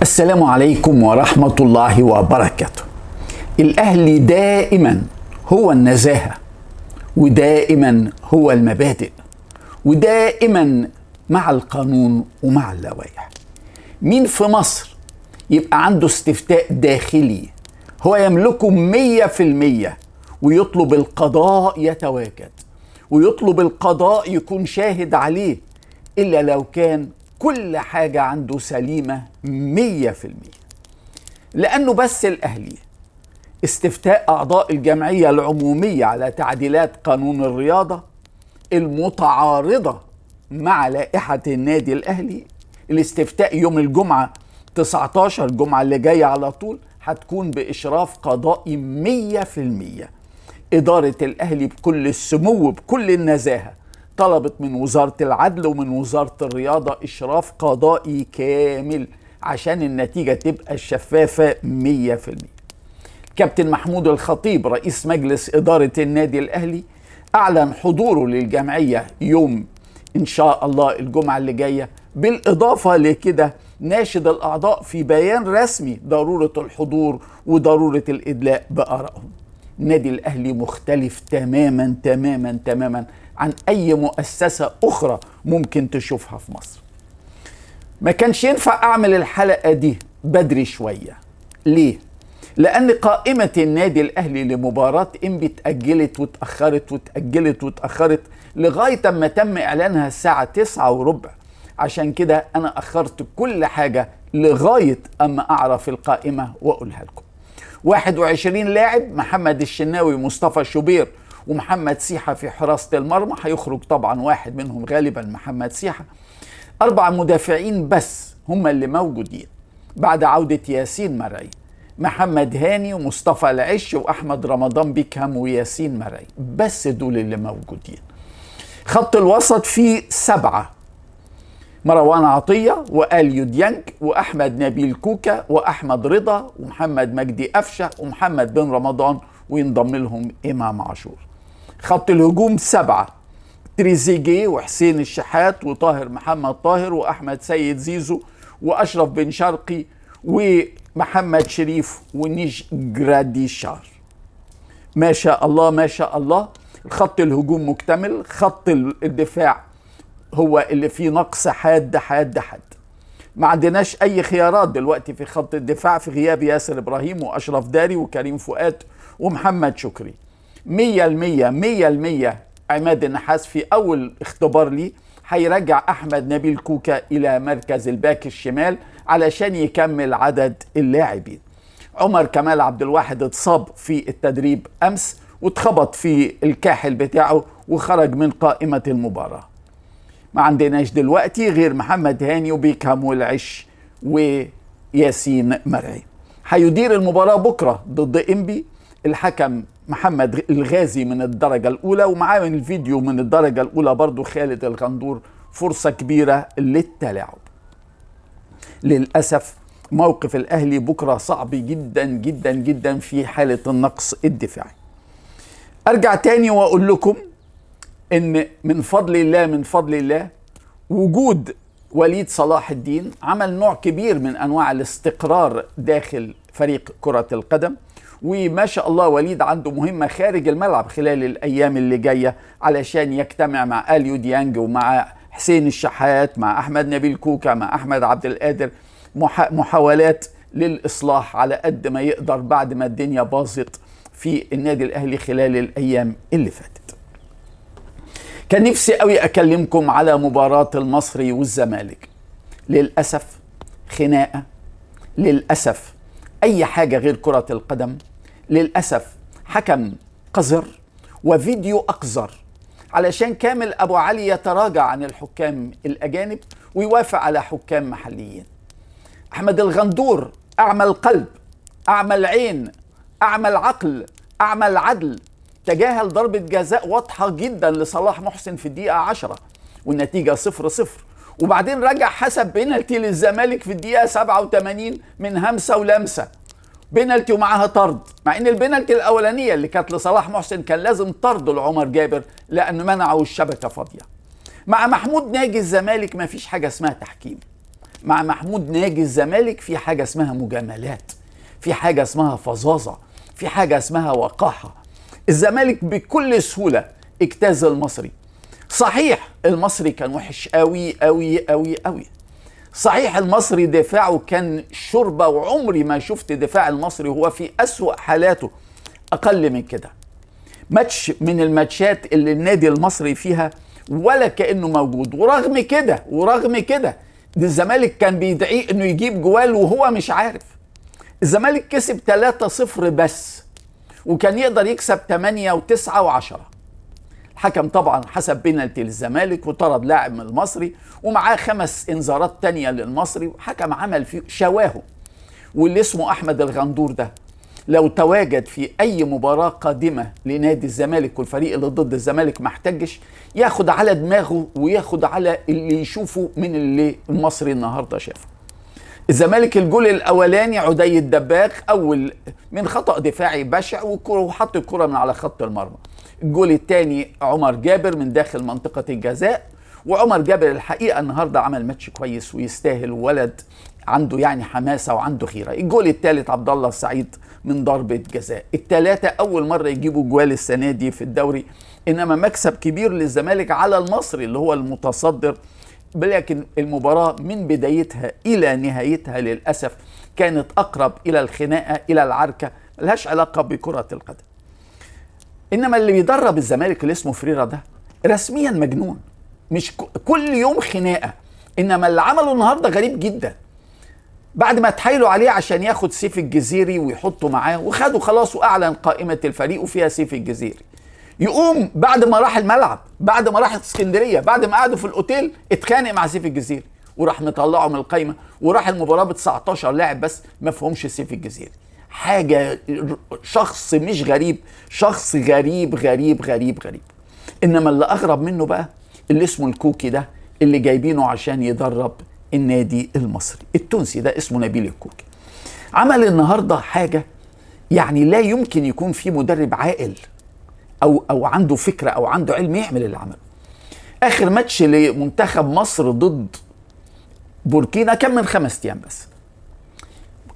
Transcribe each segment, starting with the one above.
السلام عليكم ورحمة الله وبركاته. الأهلي دائما هو النزاهة، ودائما هو المبادئ، ودائما مع القانون ومع اللوائح. مين في مصر يبقى عنده استفتاء داخلي هو يملكه 100% ويطلب القضاء يتواجد ويطلب القضاء يكون شاهد عليه إلا لو كان كل حاجة عنده سليمة 100%؟ لأنه بس الأهلي استفتاء أعضاء الجمعية العمومية على تعديلات قانون الرياضة المتعارضة مع لائحة النادي الأهلي، الاستفتاء يوم الجمعة 19 الجمعة اللي جاية على طول هتكون بإشراف قضائي 100%. إدارة الأهلي بكل السمو وبكل النزاهة طلبت من وزارة العدل ومن وزارة الرياضة إشراف قضائي كامل عشان النتيجة تبقى شفافة 100%. كابتن محمود الخطيب رئيس مجلس إدارة النادي الأهلي أعلن حضوره للجمعية يوم إن شاء الله الجمعة اللي جاية، بالإضافة لكده ناشد الأعضاء في بيان رسمي ضرورة الحضور وضرورة الإدلاء بآرائهم. النادي الأهلي مختلف تماما تماما تماما عن أي مؤسسة أخرى ممكن تشوفها في مصر. ما كانش ينفع أعمل الحلقة دي بدري شوية. ليه؟ لأن قائمة النادي الأهلي لمباراة إنبي اتأجلت واتأخرت واتأجلت واتأخرت لغاية ما تم إعلانها الساعة 9:15. عشان كده أنا أخرت كل حاجة لغاية أما أعرف القائمة وأقولها لكم. 21 لاعب: محمد الشناوي، مصطفى شوبير، ومحمد سيحة في حراسة المرمى. هيخرج طبعا واحد منهم غالبا محمد سيحة. 4 مدافعين بس هم اللي موجودين بعد عودة ياسين مرعي: محمد هاني ومصطفى العش وأحمد رمضان بيكهام وياسين مرعي، بس دول اللي موجودين. خط الوسط فيه 7: مروان عطية وآليو ديانج وأحمد نبيل كوكا وأحمد رضا ومحمد مجدي أفشة ومحمد بن رمضان، وينضم لهم إمام عاشور. خط الهجوم 7: تريزيجيه وحسين الشحات وطاهر محمد طاهر وأحمد سيد زيزو وأشرف بن شرقي ومحمد شريف ونيش جراديشار. ما شاء الله ما شاء الله. خط الهجوم مكتمل. خط الدفاع هو اللي فيه نقص حاد حاد حاد. ما عندناش أي خيارات دلوقتي في خط الدفاع في غياب ياسر إبراهيم وأشرف داري وكريم فؤاد ومحمد شكري. 100% عماد النحاس في أول اختبار لي هيرجع أحمد نبيل كوكا إلى مركز الباك الشمال علشان يكمل عدد اللاعبين. عمر كمال عبد الواحد اتصاب في التدريب أمس واتخبط في الكاحل بتاعه وخرج من قائمة المباراة. ما عندناش دلوقتي غير محمد هاني وبيكهام والعش وياسين مرعي. هيدير المباراة بكرة ضد إنبي الحكم محمد الغازي من الدرجة الأولى، ومعاه من الفيديو من الدرجة الأولى برضو خالد الغندور. فرصة كبيرة للتلاعب. للأسف موقف الأهلي بكرة صعب جدا جدا جدا في حالة النقص الدفاعي. أرجع تاني وأقول لكم إن من فضل الله وجود وليد صلاح الدين عمل نوع كبير من أنواع الاستقرار داخل فريق كرة القدم. وما شاء الله وليد عنده مهمة خارج الملعب خلال الأيام اللي جاية علشان يجتمع مع آليو ديانج ومع حسين الشحات مع أحمد نبيل كوكا مع أحمد عبد القادر، محاولات للإصلاح على قد ما يقدر بعد ما الدنيا باظت في النادي الأهلي خلال الأيام اللي فاتت. كان نفسي قوي أكلمكم على مباراة المصري والزمالك. للأسف خناقة، للأسف أي حاجة غير كرة القدم، للأسف حكم قذر وفيديو أقذر علشان كامل أبو علي يتراجع عن الحكام الأجانب ويوافق على حكام محليين. أحمد الغندور أعمى القلب، أعمى العين، أعمى العقل، أعمى العدل، تجاهل ضربة جزاء واضحة جدا لصلاح محسن في الدقيقة 10 والنتيجة 0-0، وبعدين رجع حسب بينالتي للزمالك في الدقيقة 87 من همسة ولمسة، بينالتي ومعاها طرد، مع ان البينالتي الأولانية اللي كانت لصلاح محسن كان لازم طرد لعمر جابر لأن منعوا الشبكة فاضية. مع محمود ناجي الزمالك ما فيش حاجة اسمها تحكيم. مع محمود ناجي الزمالك في حاجة اسمها مجاملات، في حاجة اسمها فظاظة، في حاجة اسمها وقاحة. الزمالك بكل سهولة اجتاز المصري. صحيح المصري كان وحش قوي قوي قوي قوي، صحيح المصري دفاعه كان شوربة، وعمري ما شفت دفاع المصري هو في أسوأ حالاته. أقل من كده ماتش من الماتشات اللي النادي المصري فيها ولا كأنه موجود. ورغم كده ده الزمالك كان بيدعيه انه يجيب جوال وهو مش عارف. الزمالك كسب 3-0 بس، وكان يقدر يكسب 8 و9 و10. الحكم طبعا حسب بينالتي للزمالك وطرد لاعب من المصري، ومعاه 5 انذارات تانية للمصري، وحكم عمل فيه شواه. واللي اسمه احمد الغندور ده لو تواجد في اي مباراة قادمة لنادي الزمالك والفريق اللي ضد الزمالك ما احتجش، ياخد على دماغه وياخد على اللي يشوفه من اللي المصري النهاردة شافه. الزمالك الجول الاولاني عدي الدباغ اول من خطأ دفاعي بشع وحط الكرة من على خط المرمى. الجول الثاني عمر جابر من داخل منطقة الجزاء، وعمر جابر الحقيقة النهاردة عمل ماتش كويس ويستاهل، ولد عنده يعني حماسة وعنده خيرة. الجول الثالث عبد الله السعيد من ضربة جزاء. الثلاثة أول مرة يجيبوا جوال السنة دي في الدوري، إنما مكسب كبير للزمالك على المصري اللي هو المتصدر. لكن المباراة من بدايتها إلى نهايتها للأسف كانت أقرب إلى الخناقة، إلى العركة، ملهاش علاقة بكرة القدم. إنما اللي بيدرب الزمالك اللي اسمه فريرة ده رسميا مجنون، مش كل يوم خناقة. إنما اللي عمله النهاردة غريب جدا. بعد ما اتحايلوا عليه عشان ياخد سيف الجزيري ويحطه معاه، وخدوا خلاص وأعلن قائمة الفريق وفيها سيف الجزيري، يقوم بعد ما راح الملعب، بعد ما راح اسكندريه، بعد ما قعدوا في الاوتيل اتخانق مع سيف الجزيري وراح مطلعه من القايمه، وراح المباراه ب 19 لاعب بس ما فيهمش سيف الجزيري. حاجه، شخص مش غريب، شخص غريب غريب غريب غريب. انما اللي اغرب منه بقى اللي اسمه الكوكي ده، اللي جايبينه عشان يدرب النادي المصري. التونسي ده اسمه نبيل الكوكي. عمل النهارده حاجه يعني لا يمكن يكون في مدرب عاقل او عنده فكره او عنده علم يعمل اللي عمله. اخر ماتش لمنتخب مصر ضد بوركينا كان من 5 ايام بس.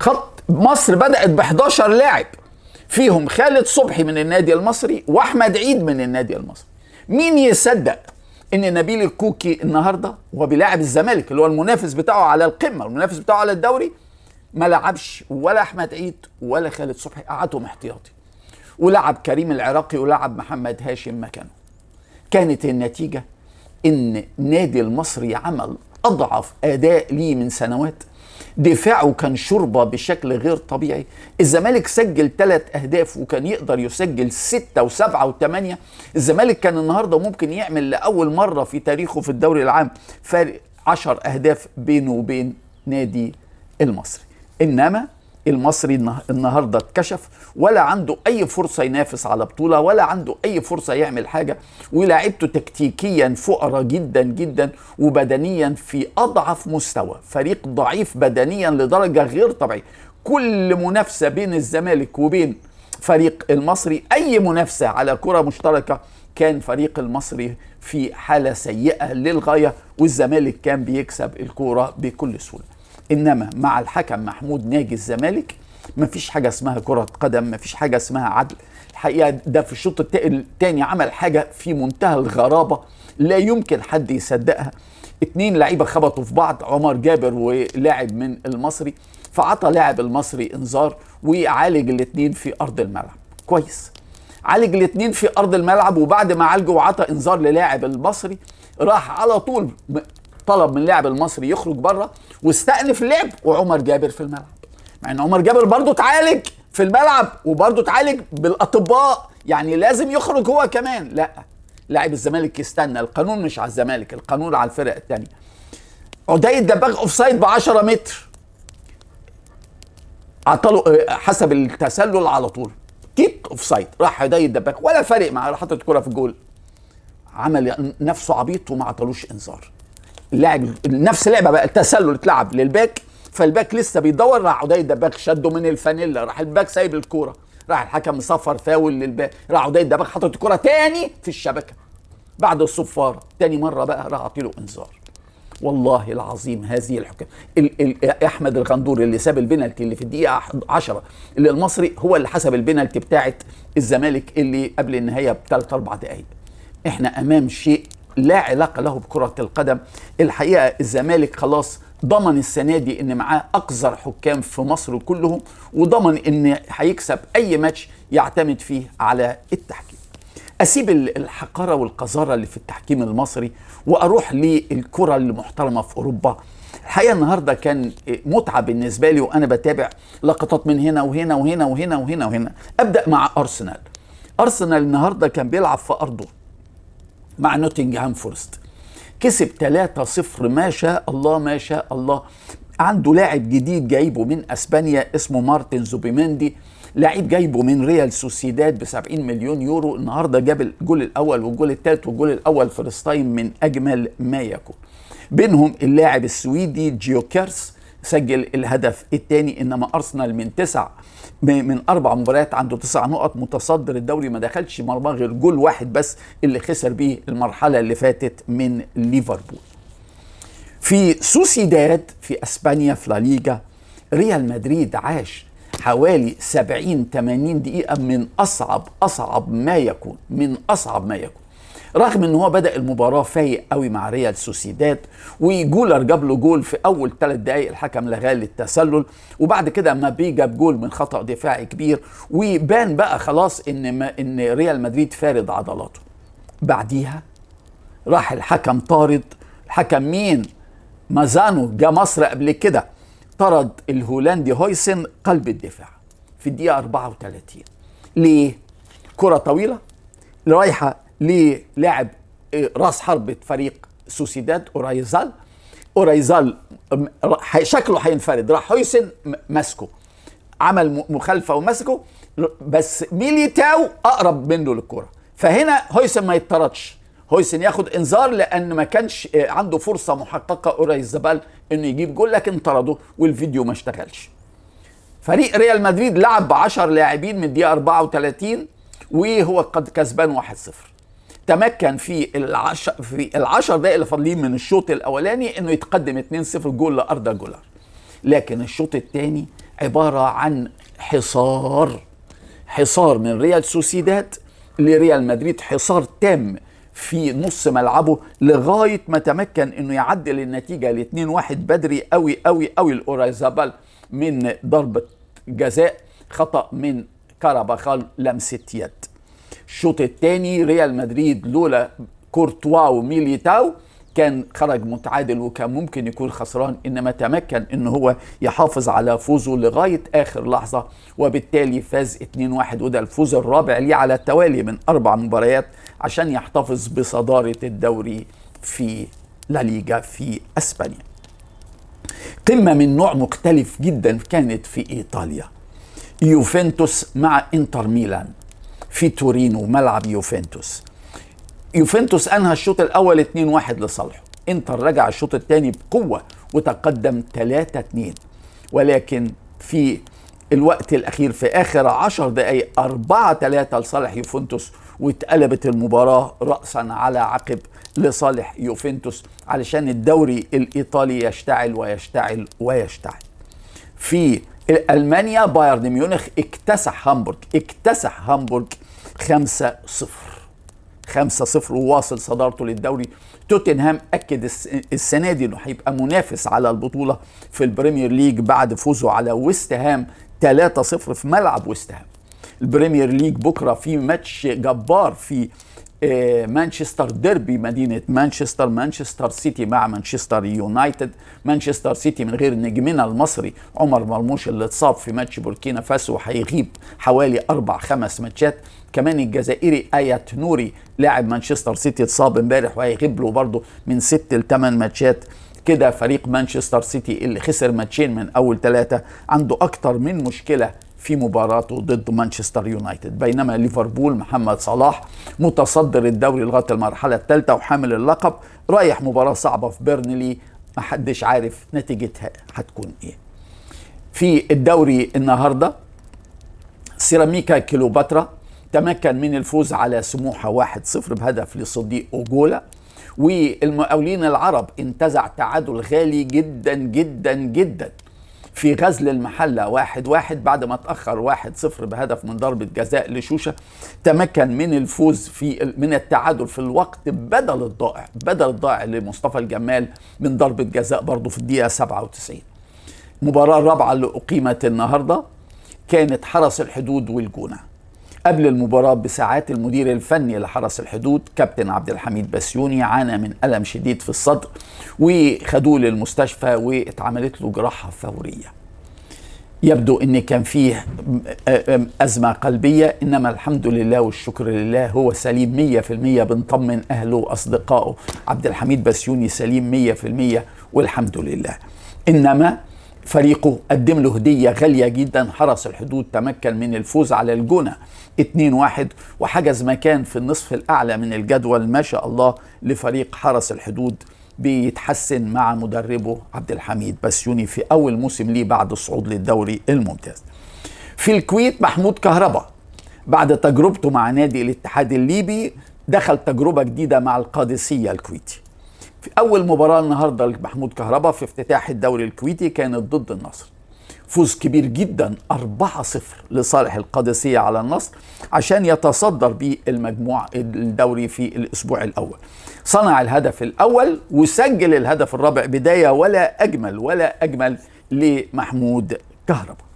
خط مصر بدأت ب 11 لاعب، فيهم خالد صبحي من النادي المصري واحمد عيد من النادي المصري. مين يصدق ان نبيل الكوكي النهارده وهو بيلاعب الزمالك اللي هو المنافس بتاعه على القمه، المنافس بتاعه على الدوري، ما لعبش ولا احمد عيد ولا خالد صبحي، قعدهم احتياطي، ولعب كريم العراقي ولعب محمد هاشم مكانه. كانت النتيجة ان نادي المصري عمل اضعف اداء ليه من سنوات. دفاعه كان شوربة بشكل غير طبيعي. الزمالك سجل 3 أهداف وكان يقدر يسجل 6 و7 و8. الزمالك كان النهاردة ممكن يعمل لأول مرة في تاريخه في الدوري العام فارق 10 أهداف بينه وبين نادي المصري. إنما المصري النهاردة اتكشف، ولا عنده أي فرصة ينافس على بطولة، ولا عنده أي فرصة يعمل حاجة، ولاعبته تكتيكيا فقرة جدا جدا، وبدنيا في أضعف مستوى. فريق ضعيف بدنيا لدرجة غير طبيعية. كل منافسة بين الزمالك وبين فريق المصري، أي منافسة على كرة مشتركة، كان فريق المصري في حالة سيئة للغاية، والزمالك كان بيكسب الكرة بكل سهولة. إنما مع الحكم محمود ناجي الزمالك مفيش حاجة اسمها كرة قدم، مفيش حاجة اسمها عدل. الحقيقة ده في الشوط الثاني عمل حاجة في منتهى الغرابة لا يمكن حد يصدقها. 2 لعيبة خبطوا في بعض، عمر جابر ولاعب من المصري، فعطى لاعب المصري انذار وعالج الاثنين في أرض الملعب. كويس، عالج الاثنين في أرض الملعب، وبعد ما عالجه وعطى انذار للاعب المصري راح على طول طلب من لاعب المصري يخرج بره واستأنف اللعب وعمر جابر في الملعب. مع ان عمر جابر برضه اتعالج في الملعب وبرضه اتعالج بالاطباء، يعني لازم يخرج هو كمان. لا، لاعب الزمالك يستنى، القانون مش على الزمالك، القانون على الفرق الثانيه. عدي الدباغ اوفسايد ب10 متر، عطله حسب التسلل على طول، كيك اوفسايد، راح عدي الدباغ ولا فارق معاه، راح حاطط الكره في الجول، عمل نفسه عبيط وما عطلوش انذار. اللاعب نفس اللعبه بقى، التسلل اتلعب للباك، فالباك لسه بيدور، راح عدي الدباغ شده من الفانيلا، راح الباك سايب الكوره، راح الحكم مصفر فاول للباك، راح عدي الدباغ حاطط الكوره تاني في الشبكه بعد الصفاره، تاني مره بقى راح عطيله انذار. والله العظيم هذه الحكام احمد الغندور اللي ساب البنالتي اللي في الدقيقه 10 اللي المصري هو اللي حسب البنالتي بتاعت الزمالك اللي قبل النهايه بثلاث اربع دقائق. احنا امام شيء لا علاقه له بكره القدم. الحقيقه الزمالك خلاص ضمن السنه دي ان معاه اقذر حكام في مصر كلهم، وضمن ان هيكسب اي ماتش يعتمد فيه على التحكيم. اسيب الحقاره والقذاره اللي في التحكيم المصري واروح للكره المحترمه في اوروبا. الحقيقه النهارده كان متعه بالنسبه لي وانا بتابع لقطات من هنا وهنا وهنا وهنا وهنا وهنا. ابدا مع ارسنال. ارسنال النهارده كان بيلعب في ارضه مع نوتنغهام فورست، كسب 3-0. ما شاء الله ما شاء الله. عنده لاعب جديد جايبه من اسبانيا اسمه مارتن زوبيمندي، لاعب جايبه من ريال سوسيداد ب70 مليون يورو. النهارده جاب الجول الاول والجول الثالث والجول الاول فيرست تايم من اجمل ما يكون. بينهم اللاعب السويدي جيوكيرس سجل الهدف الثاني. انما ارسنال من 4 مباريات عنده 9 نقط، متصدر الدوري، ما دخلش مرمى غير جول واحد بس اللي خسر بيه المرحله اللي فاتت من ليفربول. في سوسيداد في اسبانيا في لا ليجا، ريال مدريد عاش حوالي 70-80 دقيقة من أصعب ما يكون، من أصعب ما يكون، رغم ان هو بدأ المباراة فايق قوي مع ريال سوسيداد، وجولر جاب له جول في أول 3 دقايق، الحكم لغاه للتسلل، وبعد كده مبابي جاب جول من خطأ دفاعي كبير، وبان بقى خلاص ان ريال مدريد فارض عضلاته. بعديها راح الحكم طارد، الحكم مين؟ مازانو، جا مصر قبل كده، طرد الهولندي هويسن قلب الدفاع في الدقيقة 34. ليه؟ كرة طويلة رايحة للاعب راس حربة فريق سوسيداد أورايزال شكله هينفرد، راح هويسن مسكه، عمل مخالفة ومسكه، بس ميليتاو أقرب منه للكرة، فهنا هويسن ما يتطردش، هويسن ياخد انذار لان ما كانش عنده فرصه محققه أورايزابال انه يجيب جول، لكن طرده والفيديو ما اشتغلش. فريق ريال مدريد لعب ب10 لاعبين من الدقيقه 34 وهو قد كسبان 1-0. تمكن في العشر دقائق اللي فاضلين من الشوط الاولاني انه يتقدم 2-0 جول لاردا جولر، لكن الشوط الثاني عباره عن حصار من ريال سوسيداد لريال مدريد، حصار تام في نص ملعبه لغاية ما تمكن انه يعدل النتيجة ل2-1 بدري قوي قوي قوي الأورايزابال من ضربة جزاء خطأ من كاراباخال لمسة يد. الشوط الثاني ريال مدريد لولا كورتوا وميليتاو كان خرج متعادل وكان ممكن يكون خسران، انما تمكن ان هو يحافظ على فوزه لغاية اخر لحظة، وبالتالي فاز 2-1، وده الفوز الرابع ليه على التوالي من 4 مباريات عشان يحتفظ بصدارة الدوري في لا ليجا في اسبانيا. قمة من نوع مختلف جدا كانت في ايطاليا، يوفنتوس مع انتر ميلان في تورينو، ملعب يوفنتوس. يوفنتوس انهى الشوط الاول 2-1 لصالحه، انتر رجع الشوط الثاني بقوه وتقدم 3-2، ولكن في الوقت الاخير في اخر 10 دقائق 4-3 لصالح يوفنتوس، واتقلبت المباراه راسا على عقب لصالح يوفنتوس علشان الدوري الايطالي يشتعل ويشتعل ويشتعل. في المانيا بايرن ميونخ اكتسح هامبورغ 5-0 وواصل صدارته للدوري. توتنهام أكد السنة دي انه هيبقى منافس على البطولة في البريمير ليج بعد فوزه على ويست هام 3-0 في ملعب ويست هام. البريمير ليج بكرة في ماتش جبار في مانشستر ديربي مدينة مانشستر سيتي مع مانشستر يونايتد. مانشستر سيتي من غير نجمنا المصري عمر مرموش اللي اتصاب في ماتش بوركينا فاسو هيغيب حوالي 4-5 ماتشات. كمان الجزائري آيات نوري لاعب مانشستر سيتي اتصاب امبارح وهيغيب له برضه من 6 ل8 ماتشات. كده فريق مانشستر سيتي اللي خسر ماتشين من اول 3 عنده اكتر من مشكلة في مباراته ضد مانشستر يونايتد، بينما ليفربول محمد صلاح متصدر الدوري لغايه المرحله الثالثه وحامل اللقب رايح مباراه صعبه في بيرنلي محدش عارف نتيجتها هتكون ايه. في الدوري النهارده سيراميكا كيلوباترا تمكن من الفوز على سموحه 1-0 بهدف لصديق اوجولا، والمقاولين العرب انتزع تعادل غالي جدا جدا جدا في غزل المحلة 1-1 بعد ما تأخر 1-0 بهدف من ضربة جزاء لشوشة. تمكن من الفوز من التعادل في الوقت بدل الضائع لمصطفى الجمال من ضربة جزاء برضه في الدقيقة 97. المباراة الرابعة اللي أقيمت النهاردة كانت حرس الحدود والجونة. قبل المباراة بساعات المدير الفني لحرس الحدود كابتن عبد الحميد بسيوني عانى من ألم شديد في الصدر، وخدوه للمستشفى واتعملت له جراحة فورية. يبدو ان كان فيه أزمة قلبية، انما الحمد لله والشكر لله هو سليم 100%. بنطمن اهله واصدقائه، عبد الحميد بسيوني سليم 100% والحمد لله. انما فريقه قدم له هدية غالية جدا. حرس الحدود تمكن من الفوز على الجونة 2-1 وحجز مكان في النصف الأعلى من الجدول ما شاء الله لفريق حرس الحدود، بيتحسن مع مدربه عبد الحميد بسيوني في أول موسم ليه بعد الصعود للدوري الممتاز. في الكويت محمود كهربا بعد تجربته مع نادي الاتحاد الليبي دخل تجربة جديدة مع القادسية الكويتي. في أول مباراة النهاردة لمحمود كهربا في افتتاح الدوري الكويتي كانت ضد النصر. فوز كبير جدا 4-0 لصالح القادسية على النصر عشان يتصدر بالمجموع الدوري في الأسبوع الأول. صنع الهدف الأول وسجل الهدف الرابع. بداية ولا أجمل لمحمود كهربا.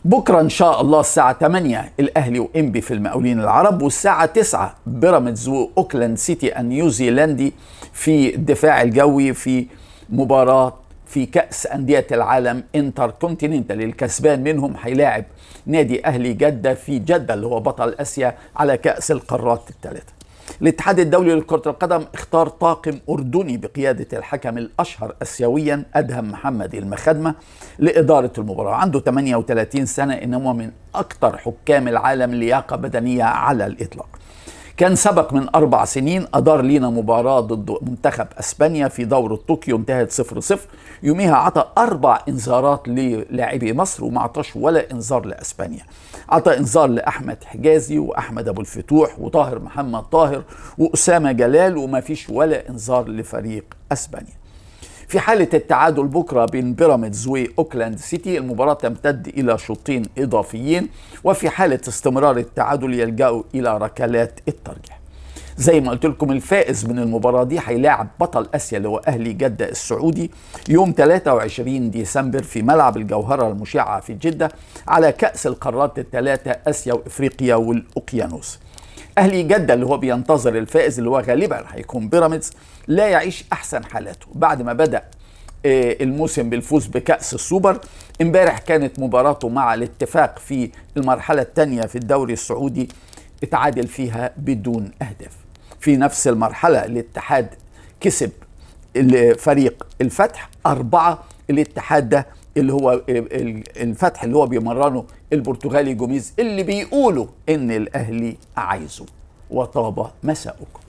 بكرة إن شاء الله الساعة 8 الأهلي وإنبي في المقاولين العرب، والساعة 9 بيراميدز وأوكلاند سيتي النيوزيلندي في الدفاع الجوي في مباراة في كأس أندية العالم انتر كونتيننتال. الكسبان منهم هيلاعب نادي أهلي جدة في جدة اللي هو بطل آسيا على كأس القارات الثلاثة. الاتحاد الدولي لكرة القدم اختار طاقم أردني بقيادة الحكم الأشهر آسيويا أدهم محمد المخدمة لإدارة المباراة. عنده 38 سنة، إنه من أكثر حكام العالم لياقة بدنية على الإطلاق. كان سبق من 4 سنين أدار لينا مباراة ضد منتخب أسبانيا في دورة طوكيو انتهت 0-0. يوميها عطى 4 إنذارات للاعبي مصر وما عطاش ولا إنذار لأسبانيا. عطى إنذار لأحمد حجازي وأحمد أبو الفتوح وطاهر محمد طاهر وأسامة جلال، وما فيش ولا إنذار لفريق أسبانيا. في حالة التعادل بكرة بين بيراميدز وأوكلاند سيتي المباراة تمتد إلى شوطين إضافيين، وفي حالة استمرار التعادل يلجأوا إلى ركلات الترجيح. زي ما قلت لكم الفائز من المباراة دي هيلاعب بطل آسيا اللي هو أهلي جدة السعودي يوم 23 ديسمبر في ملعب الجوهرة المشعة في جدة على كأس القارات الثلاثة آسيا وإفريقيا والأوقيانوس. أهلي جدة اللي هو بينتظر الفائز اللي هو غالبا هيكون بيراميدز لا يعيش أحسن حالاته بعد ما بدأ الموسم بالفوز بكأس السوبر. امبارح كانت مباراته مع الاتفاق في المرحلة الثانية في الدوري السعودي اتعادل فيها بدون أهداف. في نفس المرحلة الاتحاد كسب فريق الفتح 4. الاتحاد ده اللي هو الفتح اللي هو بيمرنه البرتغالي جوميز اللي بيقولوا ان الاهلي عايزه. وطاب مساؤكم.